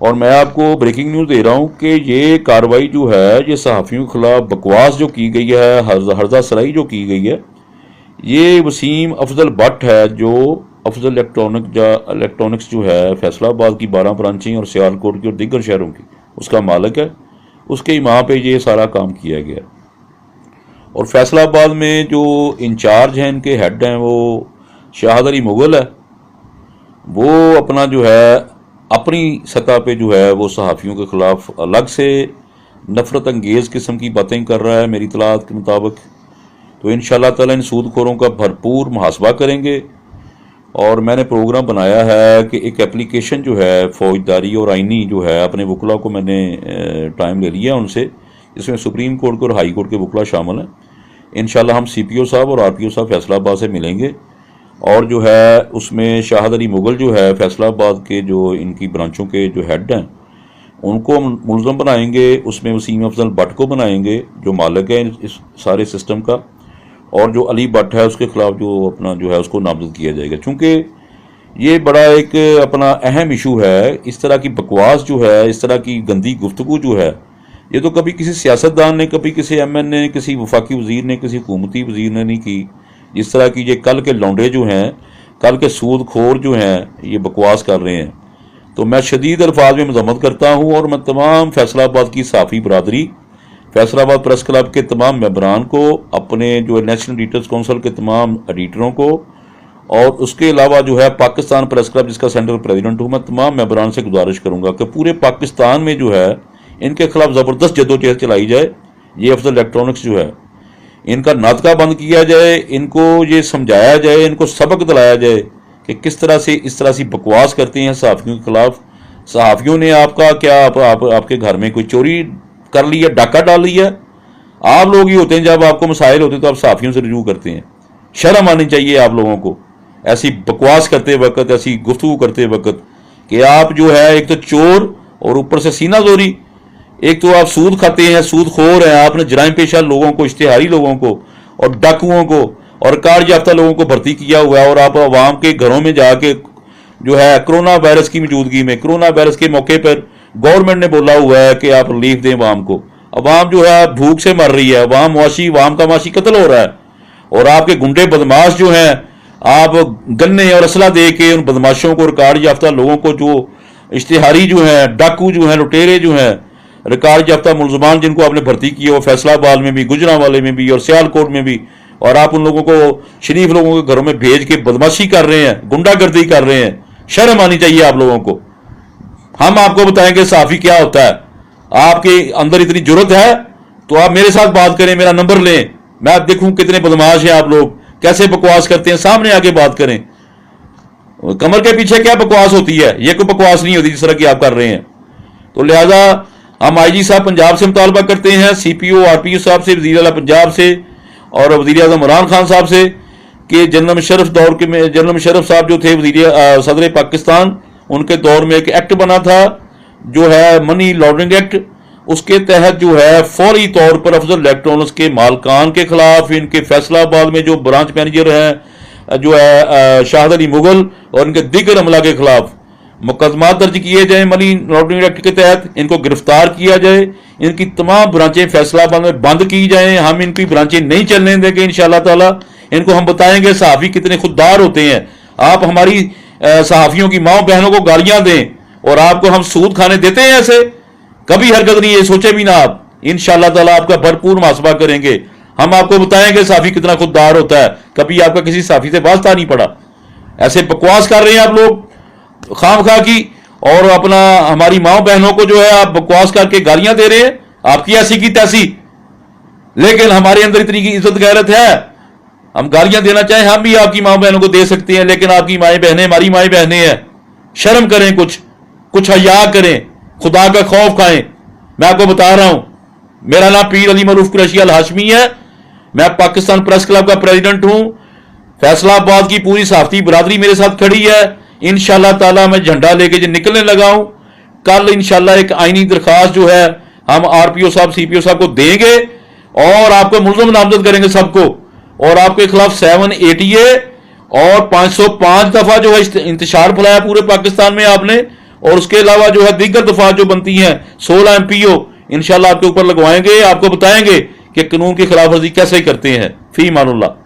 اور میں آپ کو بریکنگ نیوز دے رہا ہوں کہ یہ کارروائی جو ہے یہ صحافیوں کے خلاف بکواس جو کی گئی ہے، ہرزہ سرائی جو کی گئی ہے، یہ وسیم افضل بٹ ہے جو افضل الیکٹرانکس جو ہے فیصلہ آباد کی 12 برانچیں اور سیالکوٹ کی اور دیگر شہروں کی اس کا مالک ہے، اس کے وہاں پہ یہ سارا کام کیا گیا۔ اور فیصلہ آباد میں جو انچارج ہیں، ان کے ہیڈ ہیں، وہ شاہد علی مغل ہے، وہ اپنا جو ہے اپنی سطح پہ جو ہے وہ صحافیوں کے خلاف الگ سے نفرت انگیز قسم کی باتیں کر رہا ہے میری اطلاعات کے مطابق۔ تو انشاءاللہ تعالیٰ ان سود خوروں کا بھرپور محاسبہ کریں گے، اور میں نے پروگرام بنایا ہے کہ ایک اپلیکیشن جو ہے فوجداری اور آئینی جو ہے، اپنے وکلا کو میں نے ٹائم لے لیا ان سے، جس میں سپریم کورٹ کے اور ہائی کورٹ کے وکلا شامل ہیں۔ انشاءاللہ ہم سی پی او صاحب اور آر پی او صاحب فیصلہ آباد سے ملیں گے، اور جو ہے اس میں شاہد علی مغل جو ہے فیصلہ آباد کے جو ان کی برانچوں کے جو ہیڈ ہیں ان کو ہم ملزم بنائیں گے، اس میں وسیم افضل بٹ کو بنائیں گے جو مالک ہے اس سارے سسٹم کا، اور جو علی بٹ ہے اس کے خلاف جو اپنا جو ہے اس کو نامزد کیا جائے گا، چونکہ یہ بڑا ایک اپنا اہم ایشو ہے۔ اس طرح کی بکواس جو ہے، اس طرح کی گندی گفتگو جو ہے، یہ تو کبھی کسی سیاستدان نے، کبھی کسی ایم این نے، کسی وفاقی وزیر نے، کسی حکومتی وزیر نے نہیں کی۔ جس طرح کی یہ کل کے لونڈے جو ہیں، کل کے سود خور جو ہیں، یہ بکواس کر رہے ہیں، تو میں شدید الفاظ میں مذمت کرتا ہوں، اور میں تمام فیصلہ آباد کی صحافی برادری، فیصلہ آباد پریس کلب کے تمام ممبران کو، اپنے جو نیشنل ایڈیٹرز کونسل کے تمام ایڈیٹروں کو، اور اس کے علاوہ جو ہے پاکستان پریس کلب جس کا سینٹرل پریزیڈنٹ ہوں، میں تمام ممبران سے گزارش کروں گا کہ پورے پاکستان میں جو ہے ان کے خلاف زبردست جدوجہد چلائی جائے۔ یہ افضل الیکٹرانکس جو ہے ان کا ناطقہ بند کیا جائے، ان کو یہ سمجھایا جائے، ان کو سبق دلایا جائے کہ کس طرح سے اس طرح سے بکواس کرتے ہیں صحافیوں کے خلاف۔ صحافیوں نے آپ کا کیا آپ کے گھر میں کوئی چوری کر لی ہے، ڈاکہ ڈال لیا؟ آپ لوگ ہی ہوتے ہیں جب آپ کو مسائل ہوتے ہیں تو آپ صحافیوں سے رجوع کرتے ہیں۔ شرم آنی چاہیے آپ لوگوں کو ایسی بکواس کرتے وقت، ایسی گفتگو کرتے وقت، کہ آپ جو ہے ایک تو چور اور اوپر سے سینہ زوری، ایک تو آپ سود کھاتے ہیں، سود خور ہیں، آپ نے جرائم پیشہ لوگوں کو، اشتہاری لوگوں کو اور ڈاکوؤں کو اور کارڈ یافتہ لوگوں کو بھرتی کیا ہوا ہے، اور آپ عوام کے گھروں میں جا کے جو ہے کرونا وائرس کی موجودگی میں، کرونا وائرس کے موقع پر گورنمنٹ نے بولا ہوا ہے کہ آپ ریلیف دیں عوام کو۔ عوام جو ہے بھوک سے مر رہی ہے، عوام کا معاشی قتل ہو رہا ہے، اور آپ کے گنڈے بدماش جو ہیں، آپ گنے اور اسلحہ دے کے ان بدماشوں کو اور کارڈ یافتہ لوگوں کو، جو اشتہاری جو ہیں، ڈاکو جو ہیں، لٹیرے جو ہیں، ریکارڈ یافتہ ملزمان جن کو آپ نے بھرتی کیا وہ فیصلہ آباد میں بھی، گجرانوالے میں بھی اور سیالکوٹ میں بھی، اور آپ ان لوگوں کو شریف لوگوں کے گھروں میں بھیج کے بدماشی کر رہے ہیں، گنڈا گردی کر رہے ہیں۔ شرم آنی چاہیے آپ لوگوں کو۔ ہم آپ کو بتائیں گے صحافی کیا ہوتا ہے۔ آپ کے اندر اتنی جرت ہے تو آپ میرے ساتھ بات کریں، میرا نمبر لیں، میں آپ دیکھوں کتنے بدماش ہیں آپ لوگ، کیسے بکواس کرتے ہیں، سامنے آ کے بات کریں۔ کمر کے پیچھے کیا بکواس ہوتی ہے؟ یہ کوئی بکواس نہیں ہوتی جس طرح کی آپ کر رہے ہیں۔ تو لہذا ہم آئی جی صاحب پنجاب سے مطالبہ کرتے ہیں، سی پی او آر پی او صاحب سے، وزیر اعلیٰ پنجاب سے اور وزیر اعظم عمران خان صاحب سے، کہ جنرل مشرف صاحب جو تھے صدر پاکستان، ان کے دور میں ایک ایکٹ بنا تھا جو ہے منی لانڈرنگ ایکٹ، اس کے تحت جو ہے فوری طور پر افضل الیکٹرانکس کے مالکان کے خلاف، ان کے فیصلہ آباد میں جو برانچ مینیجر ہیں جو ہے شاہد علی مغل اور ان کے دیگر عملہ کے خلاف مقدمات درج کیے جائیں منی لانڈرنگ ایکٹ کے تحت، ان کو گرفتار کیا جائے، ان کی تمام برانچیں فیصلہ آباد میں بند کی جائیں۔ ہم ان کی برانچیں نہیں چلنے دیں گے انشاءاللہ تعالی۔ ان کو ہم بتائیں گے صحافی کتنے خوددار ہوتے ہیں۔ آپ ہماری صحافیوں کی ماں بہنوں کو گالیاں دیں اور آپ کو ہم سود کھانے دیتے ہیں، ایسے کبھی حرکت نہیں، یہ سوچے بھی نہ آپ۔ انشاءاللہ تعالی آپ کا بھرپور محاسبہ کریں گے۔ ہم آپ کو بتائیں گے صحافی کتنا خوددار ہوتا ہے، کبھی آپ کا کسی صحافی سے واسطہ نہیں پڑا۔ ایسے بکواس کر رہے ہیں آپ لوگ خام خواہ کی، اور اپنا ہماری ماں بہنوں کو جو ہے آپ بکواس کر کے گالیاں دے رہے ہیں، آپ کی ایسی کی تیسی۔ لیکن ہمارے اندر اتنی کی عزت غیرت ہے، ہم گالیاں دینا چاہیں ہم بھی آپ کی ماں بہنوں کو دے سکتے ہیں، لیکن آپ کی مائیں بہنیں ہماری مائیں بہنیں ہیں۔ شرم کریں، کچھ حیا کریں، خدا کا خوف کھائیں۔ میں آپ کو بتا رہا ہوں، میرا نام پیر علی معروف قریشی الہاشمی ہے، میں پاکستان پریس کلب کا پریزیڈنٹ ہوں۔ فیصلہ آباد کی پوری صحافتی برادری میرے ساتھ کھڑی ہے۔ انشاءاللہ تعالی میں جھنڈا لے کے جو نکلنے لگا ہوں، کل انشاءاللہ ایک آئینی درخواست جو ہے ہم آر پی او صاحب سی پی او صاحب کو دیں گے، اور آپ کو ملزم نامزد کریں گے سب کو، اور آپ کے خلاف 780A اور 505 دفعہ جو ہے انتشار پھیلایا پورے پاکستان میں آپ نے، اور اس کے علاوہ جو ہے دیگر دفعات جو بنتی ہیں 16 MPO انشاءاللہ آپ کے اوپر لگوائیں گے، آپ کو بتائیں گے کہ قانون کی خلاف ورزی کیسے کرتے ہیں۔ فی امان اللہ۔